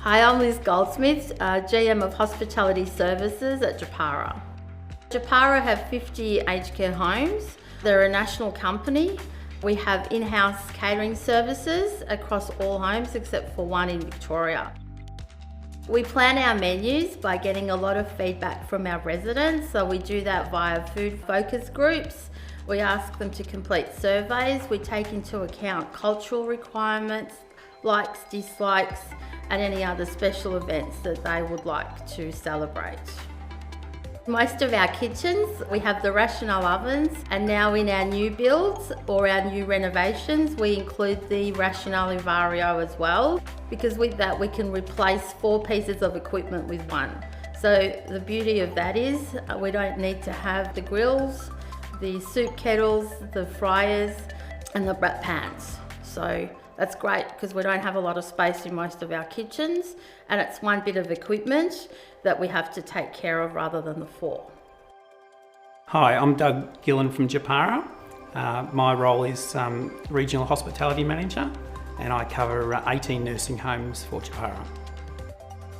Hi, I'm Liz Goldsmith, GM of Hospitality Services at Japara. Japara have 50 aged care homes. They're a national company. We have in-house catering services across all homes except for one in Victoria. We plan our menus by getting a lot of feedback from our residents, so we do that via food focus groups. We ask them to complete surveys. We take into account cultural requirements, likes, dislikes, and any other special events that they would like to celebrate. Most of our kitchens, we have the rational ovens, and now in our new builds or our new renovations, we include the rational Vario as well, because with that we can replace 4 pieces of equipment with one. So the beauty of that is we don't need to have the grills, the soup kettles, the fryers, and the wrap pans. So that's great because we don't have a lot of space in most of our kitchens, and it's one bit of equipment that we have to take care of rather than the 4. Hi, I'm Doug Gillen from Japara. My role is Regional Hospitality Manager, and I cover 18 nursing homes for Japara.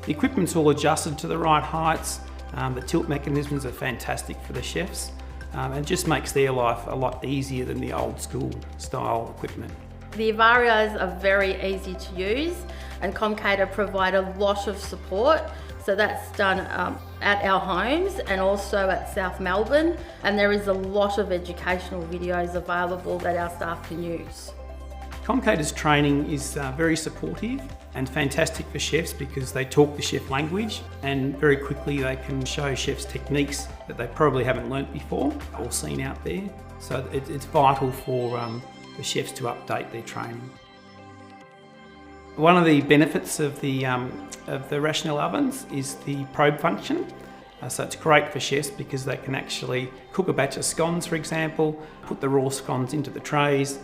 The equipment's all adjusted to the right heights. The tilt mechanisms are fantastic for the chefs, and just makes their life a lot easier than the old school style equipment. The Varios are very easy to use, and Comcater provide a lot of support. So that's done at our homes and also at South Melbourne, and there is a lot of educational videos available that our staff can use. Comcater's training is very supportive and fantastic for chefs because they talk the chef language, and very quickly they can show chefs techniques that they probably haven't learnt before or seen out there. So it's vital for chefs to update their training. One of the benefits of the rational ovens is the probe function. So it's great for chefs because they can actually cook a batch of scones, for example, put the raw scones into the trays,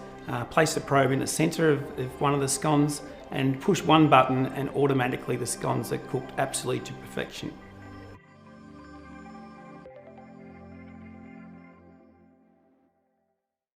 place the probe in the centre of one of the scones, and push one button and automatically the scones are cooked absolutely to perfection.